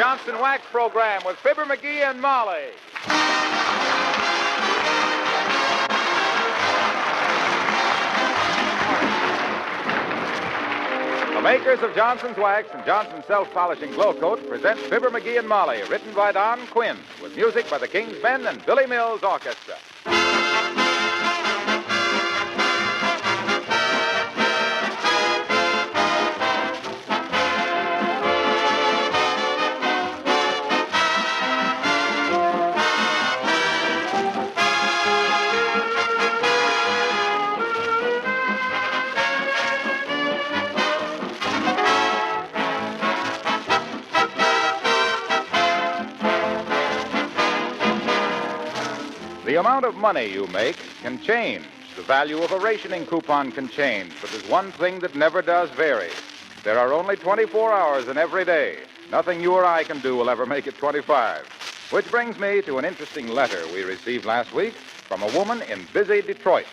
Johnson Wax program with Fibber McGee and Molly. The makers of Johnson's Wax and Johnson's Self-Polishing Glow Coat present Fibber McGee and Molly, written by Don Quinn, with music by the King's Men and Billy Mills Orchestra. The amount of money you make can change. The value of a rationing coupon can change, but there's one thing that never does vary. There are only 24 hours in every day. Nothing you or I can do will ever make it 25. Which brings me to an interesting letter we received last week from a woman in busy Detroit.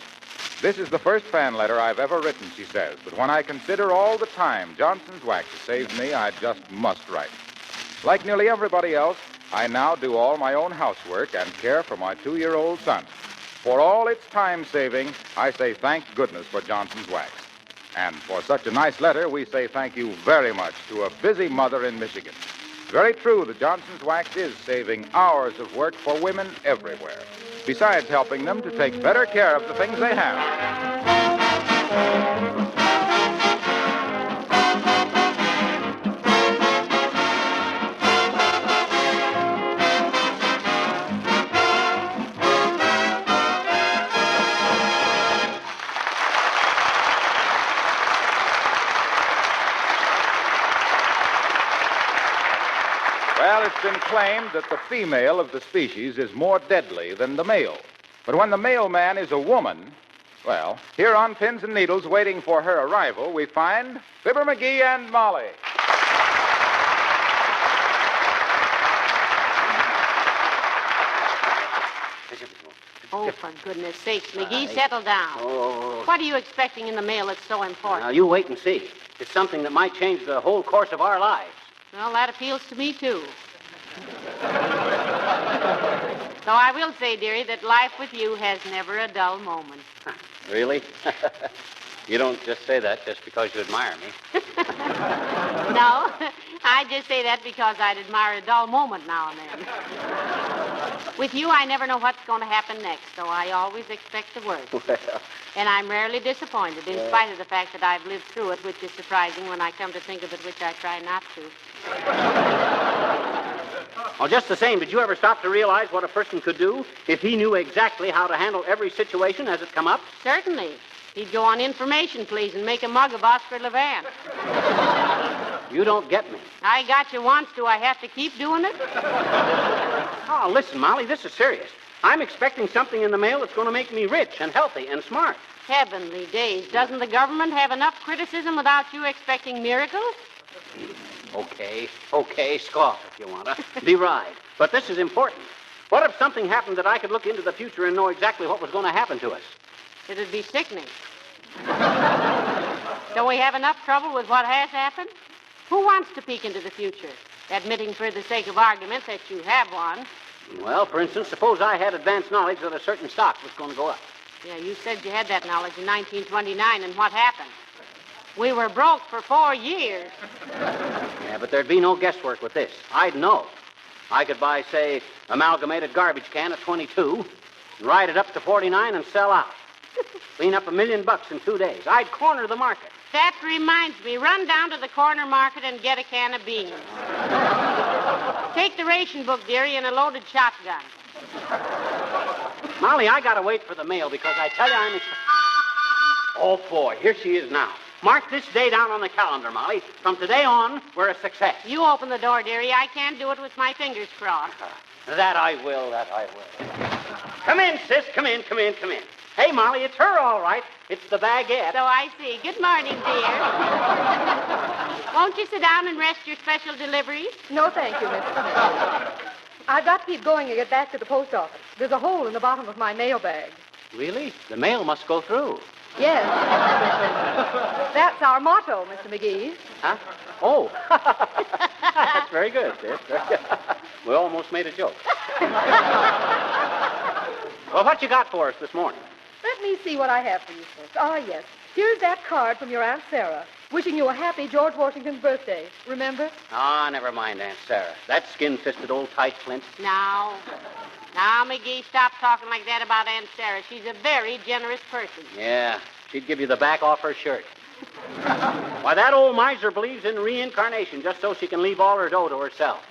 This is the first fan letter I've ever written, she says, but when I consider all the time Johnson's Wax has saved me, I just must write. Like nearly everybody else, I now do all my own housework and care for my 2-year-old son. For all its time saving, I say thank goodness for Johnson's Wax. And for such a nice letter, we say thank you very much to a busy mother in Michigan. It's very true that Johnson's Wax is saving hours of work for women everywhere, besides helping them to take better care of the things they have. Well, it's been claimed that the female of the species is more deadly than the male. But when the mailman is a woman, well, here on Pins and Needles, waiting for her arrival, we find Fibber McGee and Molly. Oh, for goodness sakes, McGee, settle down. Oh. What are you expecting in the mail that's so important? Now, you wait and see. It's something that might change the whole course of our lives. Well, that appeals to me, too. Though I will say, dearie, that life with you has never a dull moment. Really? You don't just say that just because you admire me. No, I just say that because I'd admire a dull moment now and then. With you, I never know what's going to happen next, so I always expect the worst. Well. And I'm rarely disappointed, in spite of the fact that I've lived through it, which is surprising when I come to think of it, which I try not to. Well, just the same, did you ever stop to realize what a person could do if he knew exactly how to handle every situation as it come up? Certainly. He'd go on information, please, and make a mug of Oscar Levant. You don't get me. I got you once. Do I have to keep doing it? Oh, listen, Molly, this is serious. I'm expecting something in the mail that's going to make me rich and healthy and smart. Heavenly days. Doesn't the government have enough criticism without you expecting miracles? Okay, scoff if you want to. Be right. But this is important. What if something happened that I could look into the future and know exactly what was going to happen to us? It'd be sickening. Don't we have enough trouble with what has happened? Who wants to peek into the future? Admitting for the sake of argument that you have one. Well, for instance, suppose I had advance knowledge that a certain stock was going to go up. Yeah, you said you had that knowledge in 1929, and what happened? We were broke for 4 years. Yeah, but there'd be no guesswork with this. I'd know. I could buy, say, amalgamated garbage can at 22, and ride it up to 49 and sell out. Clean up $1 million in 2 days. I'd corner the market. That reminds me. Run down to the corner market and get a can of beans. Take the ration book, dearie, and a loaded shotgun. Molly, I gotta wait for the mail because I tell you I'm... Oh, boy, here she is now. Mark this day down on the calendar, Molly. From today on, we're a success. You open the door, dearie. I can't do it with my fingers crossed. That I will. Come in, sis. Come in. Hey, Molly, it's her, all right. It's the baguette. So I see. Good morning, dear. Won't you sit down and rest your special deliveries? No, thank you, Miss. I've got to keep going and get back to the post office. There's a hole in the bottom of my mail bag. Really? The mail must go through. Yes. That's our motto, Mr. McGee. Huh? Oh. That's very good, sis. Very good. We almost made a joke. Well, what you got for us this morning? Let me see what I have for you, folks. Ah, yes. Here's that card from your Aunt Sarah, wishing you a happy George Washington's birthday. Remember? Ah, never mind, Aunt Sarah. That skin-fisted old tight flint. Now, McGee, stop talking like that about Aunt Sarah. She's a very generous person. Yeah, she'd give you the back off her shirt. Why, that old miser believes in reincarnation just so she can leave all her dough to herself.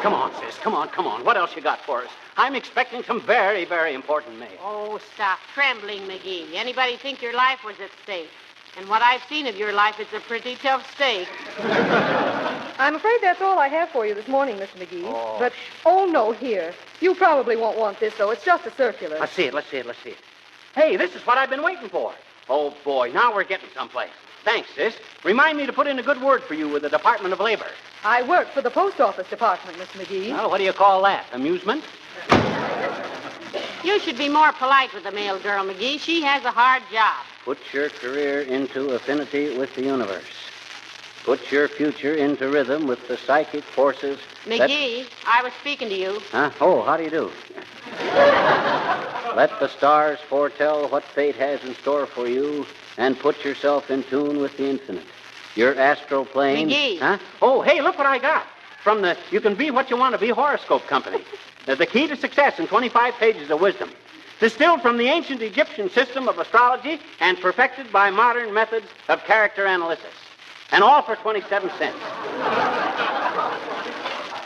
Come on, sis. Come on. What else you got for us? I'm expecting some very, very important mail. Oh, stop trembling, McGee. Anybody think your life was at stake? And what I've seen of your life, it's a pretty tough stake. I'm afraid that's all I have for you this morning, Mr. McGee. Oh. But, no, here. You probably won't want this, though. It's just a circular. Let's see it. Hey, this is what I've been waiting for. Oh, boy, now we're getting someplace. Thanks, sis. Remind me to put in a good word for you with the Department of Labor. I work for the Post Office Department, Mr. McGee. Well, what do you call that? Amusement? You should be more polite with the mail girl, McGee. She has a hard job. Put your career into affinity with the universe. Put your future into rhythm with the psychic forces. McGee, I was speaking to you. Huh? Oh, how do you do? Let the stars foretell what fate has in store for you, and put yourself in tune with the infinite. Your astral plane. McGee. Huh? Oh, hey, look what I got. From the You Can Be What You Want to Be Horoscope Company. The key to success in 25 pages of wisdom. Distilled from the ancient Egyptian system of astrology and perfected by modern methods of character analysis. And all for 27 cents.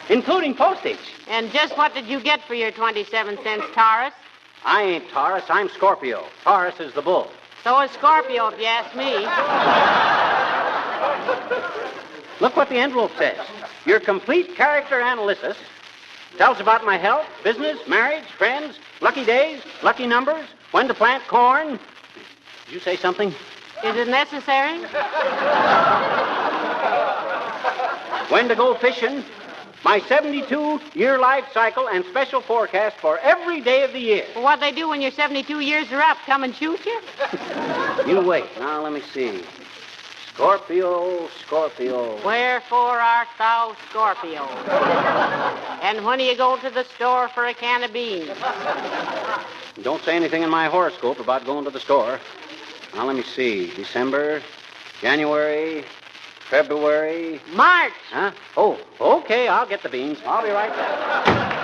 Including postage. And just what did you get for your 27 cents, Taurus? I ain't Taurus, I'm Scorpio. Taurus is the bull. So is Scorpio, if you ask me. Look what the envelope says. Your complete character analysis tells about my health, business, marriage, friends, lucky days, lucky numbers, when to plant corn. Did you say something? Is it necessary? When to go fishing, my 72-year life cycle and special forecast for every day of the year. Well, what they do when your 72 years are up? Come and shoot you? You wait. Now, let me see. Scorpio. Wherefore art thou Scorpio? And when do you go to the store for a can of beans? Don't say anything in my horoscope about going to the store. Now, let me see. December, January, February. March. Huh? Oh, okay, I'll get the beans. I'll be right back.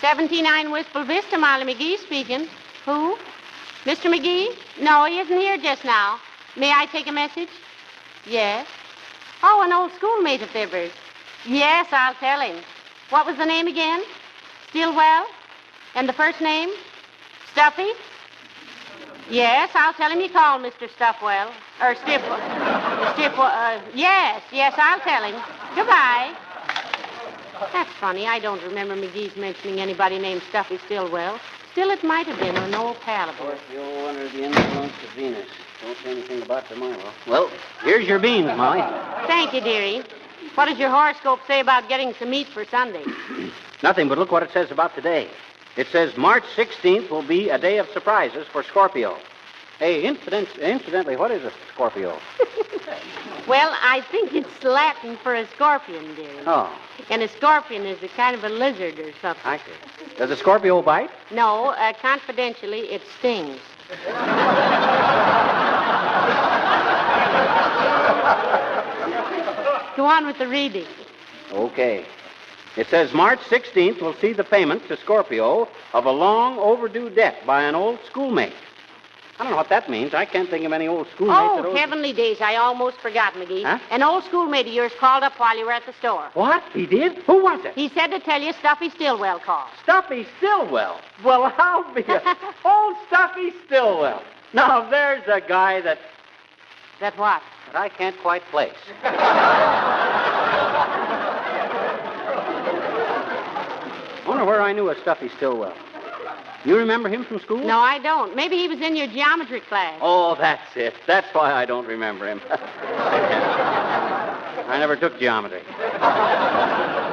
'79 Wistful Vista, Molly McGee speaking. Who? Mr. McGee? No, he isn't here just now. May I take a message? Yes. Oh, an old schoolmate of Fibber's. Yes, I'll tell him. What was the name again? Stillwell? And the first name? Stuffy? Yes, I'll tell him you called, Mr. Stuffwell. Or yes, I'll tell him. Goodbye. That's funny. I don't remember McGee's mentioning anybody named Stuffy Stillwell. Still, it might have been an old pal of his. You're under the influence of Venus. Don't say anything about tomorrow. Well, here's your beans, Molly. Thank you, dearie. What does your horoscope say about getting some meat for Sunday? Nothing, but look what it says about today. It says March 16th will be a day of surprises for Scorpio. Hey, incidentally, what is a Scorpio? Well, I think it's Latin for a scorpion, dearie. Oh. And a scorpion is a kind of a lizard or something. I see. Does a Scorpio bite? No, confidentially, it stings. Go on with the reading. Okay. It says March 16th will see the payment to Scorpio of a long overdue debt by an old schoolmate. I don't know what that means. I can't think of any old schoolmates that Oh, owes... heavenly days. I almost forgot, McGee. Huh? An old schoolmate of yours called up while you were at the store. What? He did? Who was it? He said to tell you Stuffy Stillwell called. Stuffy Stillwell. Well, I'll be old Stuffy Stillwell. Now, there's a guy that What? I can't quite place. I wonder where I knew a Stuffy Stillwell. You remember him from school? No, I don't. Maybe he was in your geometry class. Oh, that's it. That's why I don't remember him. I never took geometry.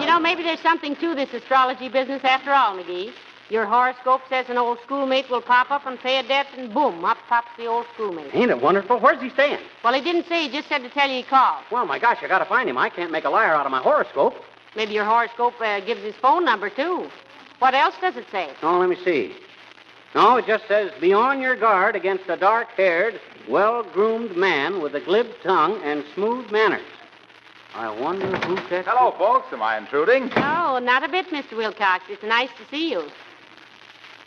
You know, maybe there's something to this astrology business after all, McGee. Your horoscope says an old schoolmate will pop up and pay a debt, and boom, up pops the old schoolmate. Ain't it wonderful? Where's he staying? Well, he didn't say. He just said to tell you he called. Well, my gosh, I gotta find him. I can't make a liar out of my horoscope. Maybe your horoscope gives his phone number, too. What else does it say? Oh, let me see. No, it just says, be on your guard against a dark-haired, well-groomed man with a glib tongue and smooth manners. I wonder who that... Hello, folks. Am I intruding? Oh, not a bit, Mr. Wilcox. It's nice to see you.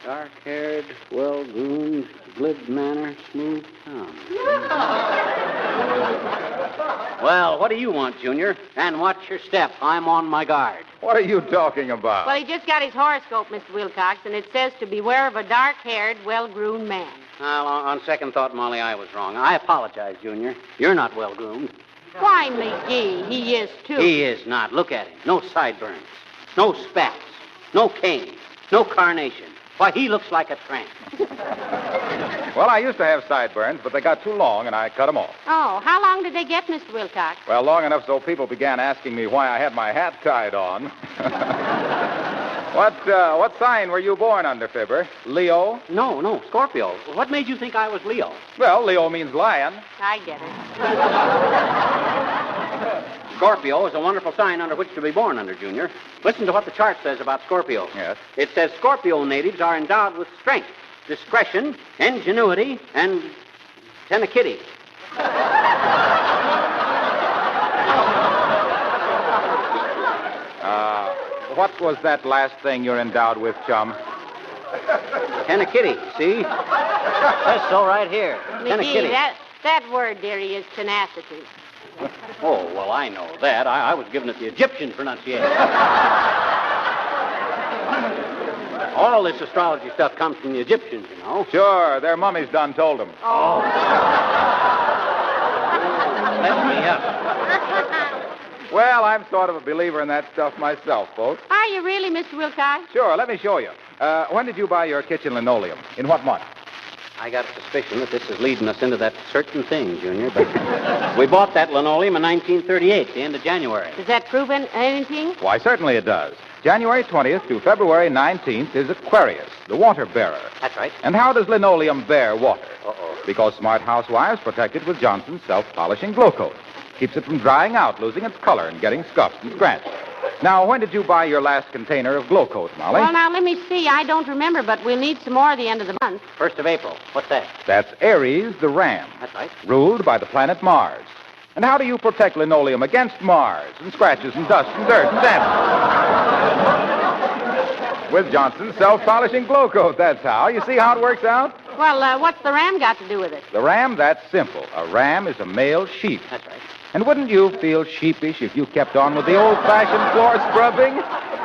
Dark-haired, well-groomed, glib manner, smooth tongue. Well, what do you want, Junior? And watch your step. I'm on my guard. What are you talking about? Well, he just got his horoscope, Mr. Wilcox, and it says to beware of a dark-haired, well-groomed man. Well, on second thought, Molly, I was wrong. I apologize, Junior. You're not well-groomed. Why, McGee, he is, too. He is not. Look at him. No sideburns. No spats. No cane. No carnation. Why, he looks like a tramp. Well, I used to have sideburns, but they got too long, and I cut them off. Oh, how long did they get, Mr. Wilcox? Well, long enough so people began asking me why I had my hat tied on. What sign were you born under, Fibber? Leo? No, Scorpio. What made you think I was Leo? Well, Leo means lion. I get it. Scorpio is a wonderful sign under which to be born under, Junior. Listen to what the chart says about Scorpio. Yes. It says Scorpio natives are endowed with strength, discretion, ingenuity, and tenacity. What was that last thing you're endowed with, chum? Tenacity, see? Says so right here. McGee, that word, dearie, is tenacity. Oh, well, I know that. I was giving it the Egyptian pronunciation. All this astrology stuff comes from the Egyptians, you know. Sure, their mummies done told them. Oh. Let me up. Well, I'm sort of a believer in that stuff myself, folks. Are you really, Mr. Wilcox? Sure, let me show you. When did you buy your kitchen linoleum? In what month? I got a suspicion that this is leading us into that certain thing, Junior, but we bought that linoleum in 1938, the end of January. Does that prove anything? Why, certainly it does. January 20th to February 19th is Aquarius, the water bearer. That's right. And how does linoleum bear water? Uh-oh. Because smart housewives protect it with Johnson's self-polishing glow coat. Keeps it from drying out, losing its color, and getting scuffed and scratched. Now, when did you buy your last container of glow coat, Molly? Well, now, let me see. I don't remember, but we'll need some more at the end of the month. 1st of April. What's that? That's Aries, the ram. That's right. Ruled by the planet Mars. And how do you protect linoleum against Mars and scratches and dust and dirt and damage? With Johnson's self-polishing glow coat, that's how. You see how it works out? Well, what's the ram got to do with it? The ram, that's simple. A ram is a male sheep. That's right. And wouldn't you feel sheepish if you kept on with the old-fashioned floor scrubbing?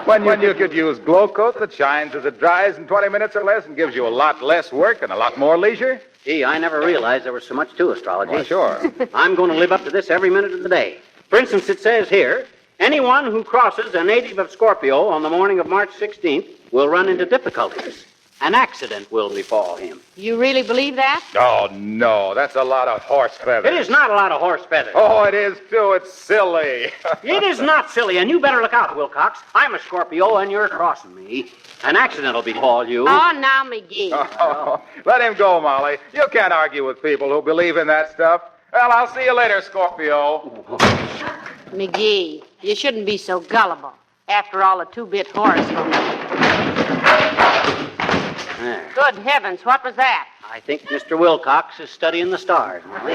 When you could use Glow Coat that shines as it dries in 20 minutes or less and gives you a lot less work and a lot more leisure? Gee, I never realized there was so much to astrology. Well, sure. I'm going to live up to this every minute of the day. For instance, it says here, anyone who crosses a native of Scorpio on the morning of March 16th will run into difficulties. An accident will befall him. You really believe that? Oh, no. That's a lot of horse feathers. It is not a lot of horse feathers. Oh, it is, too. It's silly. It is not silly, and you better look out, Wilcox. I'm a Scorpio, and you're crossing me. An accident will befall you. Oh, now, McGee. Oh, let him go, Molly. You can't argue with people who believe in that stuff. Well, I'll see you later, Scorpio. McGee, you shouldn't be so gullible. After all, a two-bit horoscope. There. Good heavens, what was that? I think Mr. Wilcox is studying the stars, Molly.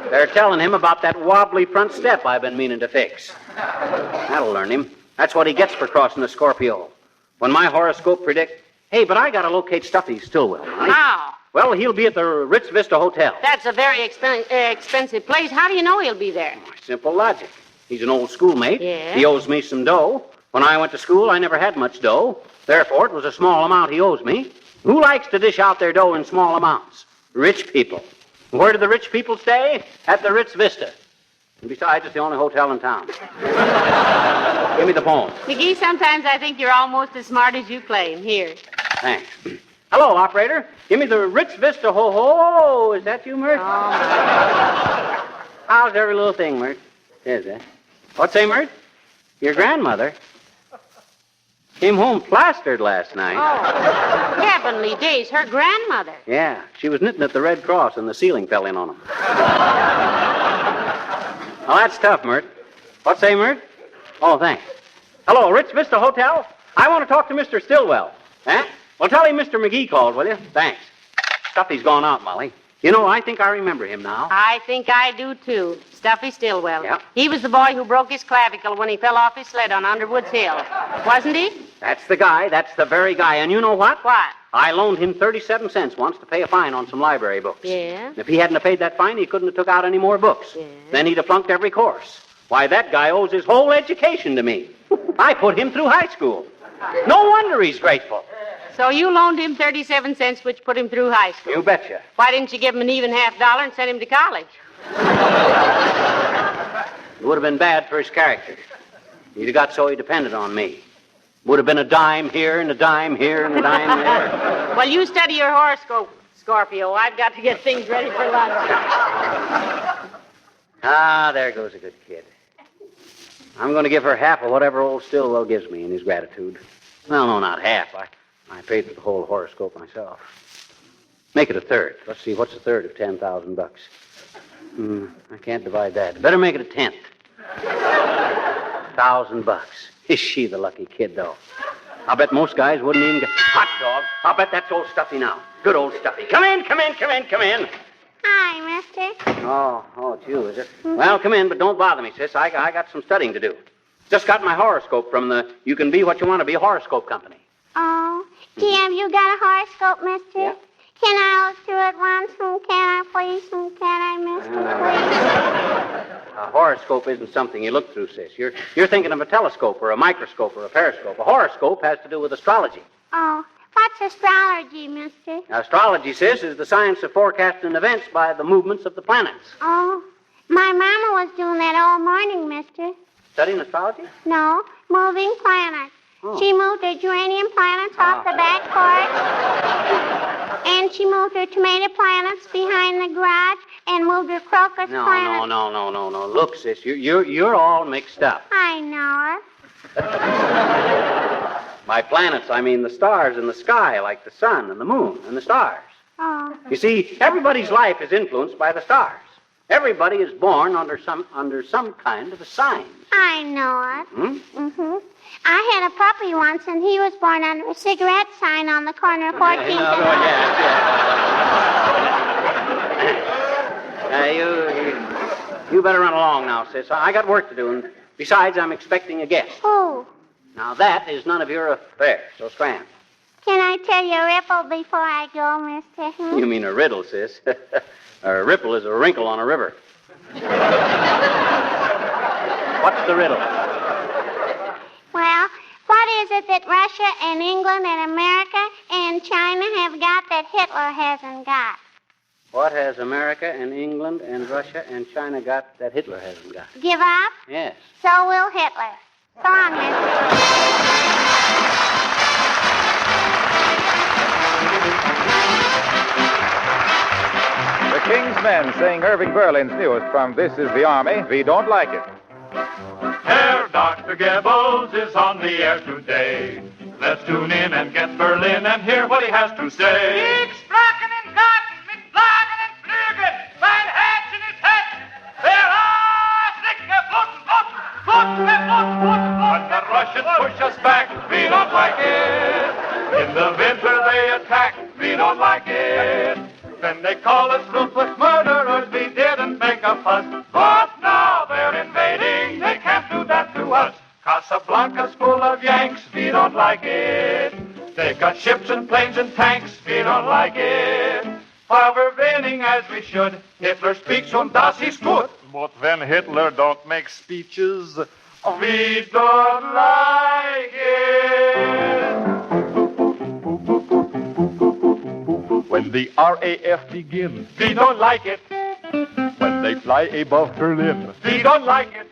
They're telling him about that wobbly front step I've been meaning to fix. That'll learn him. That's what he gets for crossing the Scorpio. When my horoscope predicts, hey, but I gotta locate Stuffy Stillwell, Molly. How? Well, he'll be at the Ritz Vista Hotel. That's a very expensive place. How do you know he'll be there? Simple logic. He's an old schoolmate. Yeah. He owes me some dough. When I went to school, I never had much dough. Therefore, it was a small amount he owes me. Who likes to dish out their dough in small amounts? Rich people. Where do the rich people stay? At the Ritz Vista. And besides, it's the only hotel in town. Give me the phone. McGee, sometimes I think you're almost as smart as you claim. Here. Thanks. Hello, operator. Give me the Ritz Vista ho-ho. Is that you, Mert? Oh. How's every little thing, Mert? Is that? What's say, Mert? Your grandmother came home plastered last night. Oh, heavenly days. Her grandmother. Yeah, she was knitting at the Red Cross and the ceiling fell in on them. Well, that's tough, Mert. What say, Mert? Oh, thanks. Hello, Ritz Vista Hotel? I want to talk to Mr. Stillwell. Huh? Well, tell him Mr. McGee called, will you? Thanks. Stuffy's gone out, Molly. You know, I think I remember him now. I think I do, too. Stuffy Stillwell. Yep. He was the boy who broke his clavicle when he fell off his sled on Underwood's Hill. Wasn't he? That's the guy. That's the very guy. And you know what? What? I loaned him 37 cents once to pay a fine on some library books. Yeah? And if he hadn't have paid that fine, he couldn't have took out any more books. Yeah. Then he'd have flunked every course. Why, that guy owes his whole education to me. I put him through high school. No wonder he's grateful. So you loaned him 37 cents, which put him through high school. You betcha. Why didn't you give him an even $50 and send him to college? It would have been bad for his character. He'd have got so he depended on me. Would have been a dime here and a dime here and a dime there. Well, you study your horoscope, Scorpio. I've got to get things ready for lunch. Ah, there goes a good kid. I'm going to give her half of whatever old Stillwell gives me in his gratitude. Well, no, not half. I paid for the whole horoscope myself. Make it a third. Let's see, what's a third of $10,000? I can't divide that. Better make it a tenth. $1,000. Is she the lucky kid, though? I'll bet most guys wouldn't even get... Hot dog. I'll bet that's old Stuffy now. Good old Stuffy. Come in. Hi, mister. Oh, it's you, is it? Well, come in, but don't bother me, sis. I got some studying to do. Just got my horoscope from the You Can Be What You Want to Be horoscope company. Oh, Jim, you got a horoscope, mister? Yeah. Can I look through it once? Can I, please? Can I, mister, please? A horoscope isn't something you look through, sis. You're thinking of a telescope or a microscope or a periscope. A horoscope has to do with astrology. Oh, what's astrology, mister? Astrology, sis, is the science of forecasting events by the movements of the planets. Oh, my mama was doing that all morning, mister. Studying astrology? No, moving planets. Oh. She moved her geranium planets off the back porch, and she moved her tomato planets behind the garage, and moved her crocus planets. No. Look, sis, you're all mixed up. I know it. By planets, I mean the stars in the sky, like the sun and the moon and the stars. Oh. You see, everybody's life is influenced by the stars. Everybody is born under some kind of a sign. I know it. Mm-hmm. I had a puppy once, and he was born under a cigarette sign on the corner of 14th You better run along now, sis. I got work to do, and besides, I'm expecting a guest. Who? Now, that is none of your affair, so scram. Can I tell you a ripple before I go, mister? You mean a riddle, sis. A ripple is a wrinkle on a river. What's the riddle? it that Russia and England and America and China have got that Hitler hasn't got? What has America and England and Russia and China got that Hitler hasn't got? Give up? Yes. So will Hitler. So long, The King's Men sing Irving Berlin's newest from This Is the Army, We Don't Like It. Herr Dr. Goebbels is on the air today. Let's tune in and get Berlin and hear what he has to say. Ich sprachen in Garten mit Flaggen und Flügeln, mein Herz in his head. There are Slicke, Flutten. When the Russians push us back, we don't like it. In the winter they attack, we don't like it. Then they call us ruthless murderers, we didn't make a fuss. But now they're invading, they can't do that to us. Casablanca's full of Yanks, we don't like it. They've got ships and planes and tanks, we don't like it. While we're winning as we should, Hitler speaks und das ist gut. But when Hitler don't make speeches, We don't like it. when the RAF begins, We don't like it. when they fly above Berlin, We don't like it.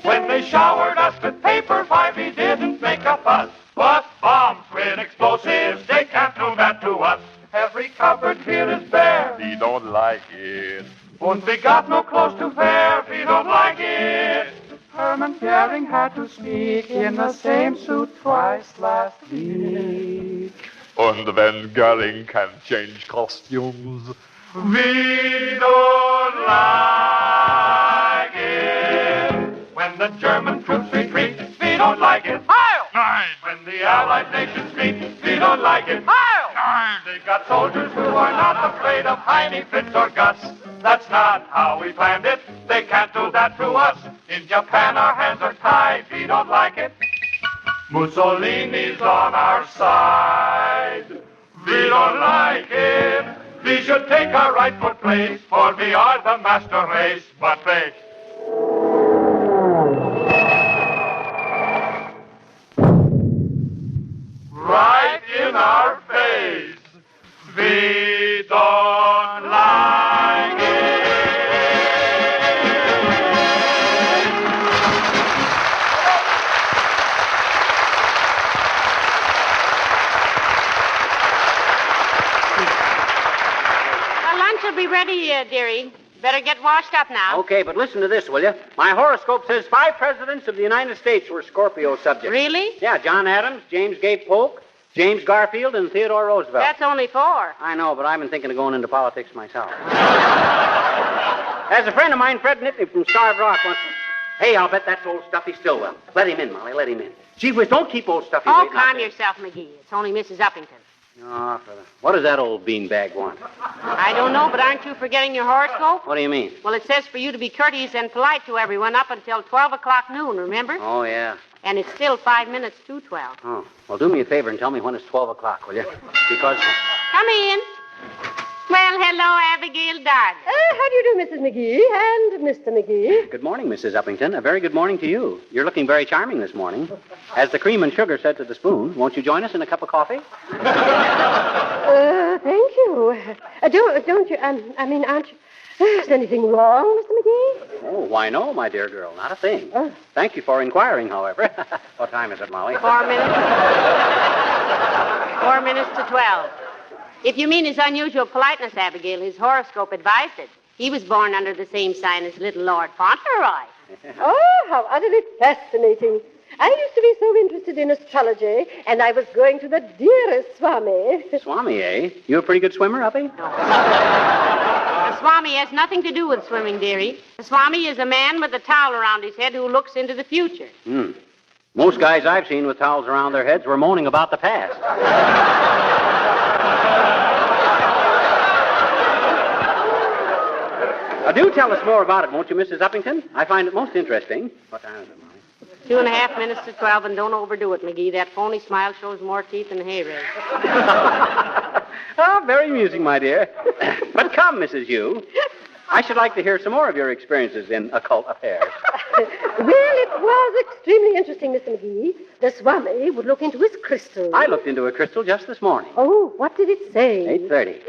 When they showered us with paper, why we didn't make a fuss. But bombs with explosives, they can't do that to us. Every cupboard here is bare. we don't like it. And we got no clothes to wear, we don't like it. Herman Goering had to speak in the same suit twice last week. And when Goering can change costumes, We don't like it. When the German troops retreat, we don't like it. Heil! When the Allied nations meet, we don't like it. Heil! They got soldiers who are not afraid of Heine, Fritz, or Gus. That's not how we planned it. They can't do that to us. In Japan, our hands are tied. We don't like it. Mussolini's on our side. We don't like it. We should take our rightful place, for we are the master race. But they... Right in our face. We don't like it. Lunch will be ready, dearie. Better get washed up now. Okay, but listen to this, will you? My horoscope says 5 presidents of the United States were Scorpio subjects. Really? Yeah, John Adams, James Gay Polk, James Garfield, and Theodore Roosevelt. That's only 4. I know, but I've been thinking of going into politics myself. As a friend of mine, Fred Nittany from Starved Rock, once... Hey, I'll bet that's old Stuffy Stillwell. Let him in, Molly, let him in. Gee whiz, don't keep old Stuffy Oh, waiting out calm there. yourself, McGee. It's only Mrs. Uppington. Oh, what does that old beanbag want? I don't know, but aren't you forgetting your horoscope? What do you mean? Well, it says for you to be courteous and polite to everyone up until 12 o'clock noon, remember? Oh, yeah. And it's still 5 minutes to 12. Oh, well, do me a favor and tell me when it's 12 o'clock, will you? Because... Come in. Well, hello, Abigail Darden. How do you do, Mrs. McGee and Mr. McGee? Good morning, Mrs. Uppington. A very good morning to you. You're looking very charming this morning. As the cream and sugar said to the spoon, won't you join us in a cup of coffee? Thank you. Don't you, aren't you... Is anything wrong, Mr. McGee? Oh, why no, my dear girl. Not a thing. Thank you for inquiring, however. What time is it, Molly? 4 minutes. 4 minutes to 12. If you mean his unusual politeness, Abigail, his horoscope advised it. He was born under the same sign as little Lord Fauntleroy. Oh, how utterly fascinating. I used to be so interested in astrology, and I was going to the dearest Swami. Swami, eh? You a pretty good swimmer, Uppy? The Swami has nothing to do with swimming, dearie. The Swami is a man with a towel around his head who looks into the future. Most guys I've seen with towels around their heads were moaning about the past. Do tell us more about it, won't you, Mrs. Uppington? I find it most interesting. What time is it, Molly? 2.5 minutes to 12, and don't overdo it, McGee. That phony smile shows more teeth than a hay rake. Oh, very amusing, my dear. But come, Mrs. Hugh. I should like to hear some more of your experiences in occult affairs. Well, it was extremely interesting, Mr. McGee. The Swami would look into his crystal. I looked into a crystal just this morning. Oh, what did it say? 8:30.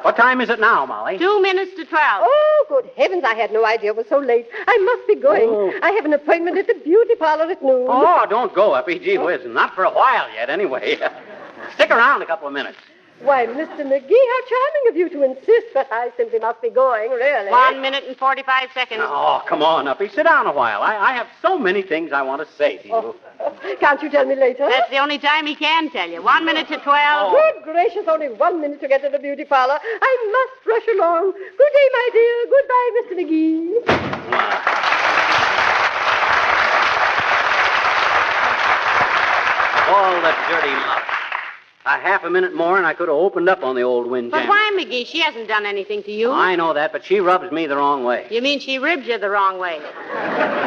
What time is it now, Molly? 2 minutes to 12. Oh, good heavens, I had no idea it was so late. I must be going. Oh. I have an appointment at the beauty parlor at noon. Oh, don't go, Uppy. Gee whiz, not for a while yet, anyway. Stick around a couple of minutes. Why, Mr. McGee, how charming of you to insist, but I simply must be going, really. 1 minute and 45 seconds. Oh, come on, Uppy. Sit down a while. I have so many things I want to say to you. Oh. Can't you tell me later? That's the only time he can tell you. 1 minute to 12. Good gracious, only 1 minute to get to the beauty parlor. I must rush along. Good day, my dear. Goodbye, Mr. McGee. All that dirty mouth. A half a minute more and I could have opened up on the old windjammer. But why, McGee? She hasn't done anything to you. I know that, but she rubs me the wrong way. You mean she ribs you the wrong way?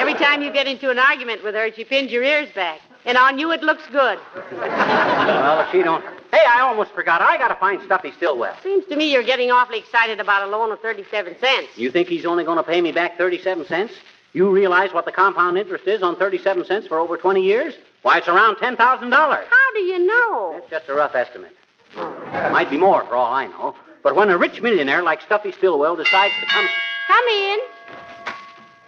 Every time you get into an argument with her, she pins your ears back. And on you, it looks good. Well, if she don't... Hey, I almost forgot. I got to find Stuffy Stillwell. Seems to me you're getting awfully excited about a loan of 37 cents. You think he's only going to pay me back 37 cents? You realize what the compound interest is on 37 cents for over 20 years? Why, it's around $10,000. How do you know? That's just a rough estimate. Might be more for all I know. But when a rich millionaire like Stuffy Stillwell decides to come... Come in.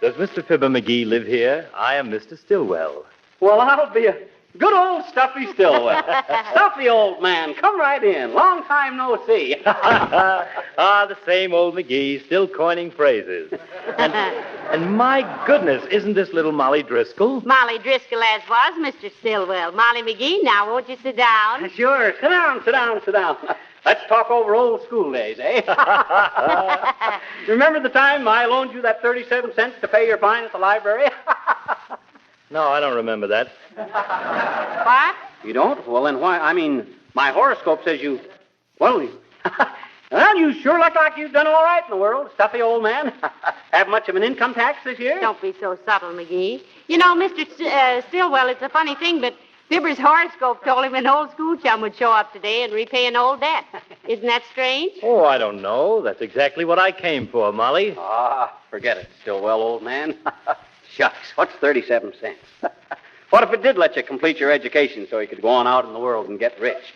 Does Mr. Fibber McGee live here? I am Mr. Stillwell. Well, I'll be a good old Stuffy Stillwell. Stuffy, old man, come right in. Long time no see. The same old McGee, still coining phrases. And my goodness, isn't this little Molly Driscoll? Molly Driscoll as was, Mr. Stillwell. Molly McGee, now won't you sit down? Sure. Sit down. Let's talk over old school days, eh? Remember the time I loaned you that 37 cents to pay your fine at the library? No, I don't remember that. What? You don't? Well, then why? I mean, my horoscope says you... Well, well, you sure look like you've done all right in the world, Stuffy, old man. Have much of an income tax this year? Don't be so subtle, McGee. You know, Mr. Stillwell, it's a funny thing, but Fibber's horoscope told him an old school chum would show up today and repay an old debt. Isn't that strange? Oh, I don't know. That's exactly what I came for, Molly. Forget it, Stillwell, old man. Shucks, what's 37 cents? What if it did let you complete your education so you could go on out in the world and get rich?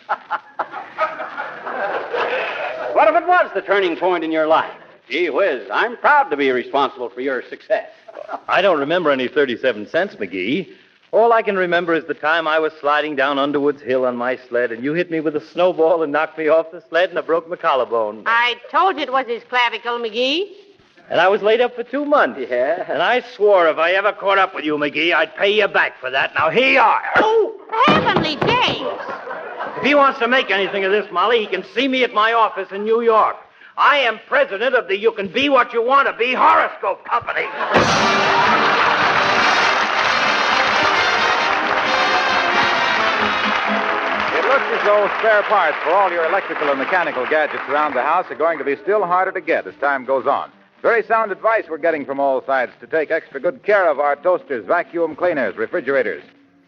What if it was the turning point in your life? Gee whiz, I'm proud to be responsible for your success. I don't remember any 37 cents, McGee. All I can remember is the time I was sliding down Underwood's Hill on my sled, and you hit me with a snowball and knocked me off the sled, and I broke my collarbone. I told you it was his clavicle, McGee. And I was laid up for 2 months. Yeah? And I swore if I ever caught up with you, McGee, I'd pay you back for that. Now, here you are. Oh, heavenly days. If he wants to make anything of this, Molly, he can see me at my office in New York. I am president of the You Can Be What You Want to Be Horoscope Company. It looks as though spare parts for all your electrical and mechanical gadgets around the house are going to be still harder to get as time goes on. Very sound advice we're getting from all sides to take extra good care of our toasters, vacuum cleaners, refrigerators.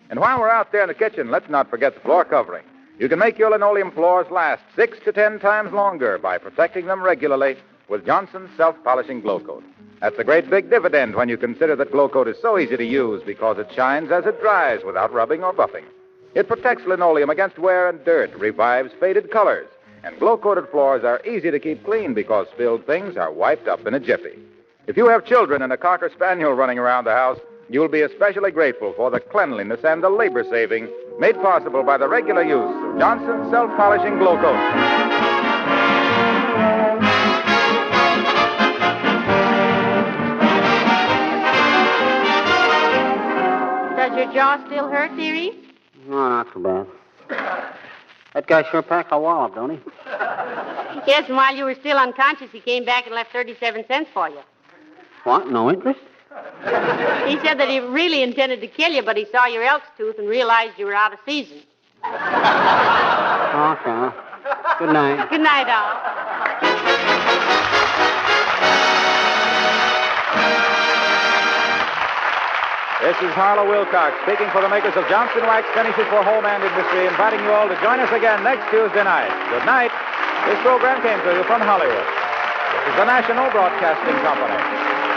And while we're out there in the kitchen, let's not forget the floor covering. You can make your linoleum floors last 6 to 10 times longer by protecting them regularly with Johnson's self-polishing Glow Coat. That's a great big dividend when you consider that Glow Coat is so easy to use because it shines as it dries without rubbing or buffing. It protects linoleum against wear and dirt, revives faded colors, and glow-coated floors are easy to keep clean because spilled things are wiped up in a jiffy. If you have children and a Cocker Spaniel running around the house, you'll be especially grateful for the cleanliness and the labor saving made possible by the regular use of Johnson's self-polishing Glow Coat. Does your jaw still hurt, dearie? No, not too bad. That guy sure packed a wallop, don't he? Yes, and while you were still unconscious, he came back and left 37 cents for you. What, no interest? He said that he really intended to kill you, but he saw your elk's tooth and realized you were out of season. Okay. Good night. Good night, Al. This is Harlow Wilcox speaking for the makers of Johnson Wax Finishes for Home and Industry, inviting you all to join us again next Tuesday night. Good night. This program came to you from Hollywood. This is the National Broadcasting Company.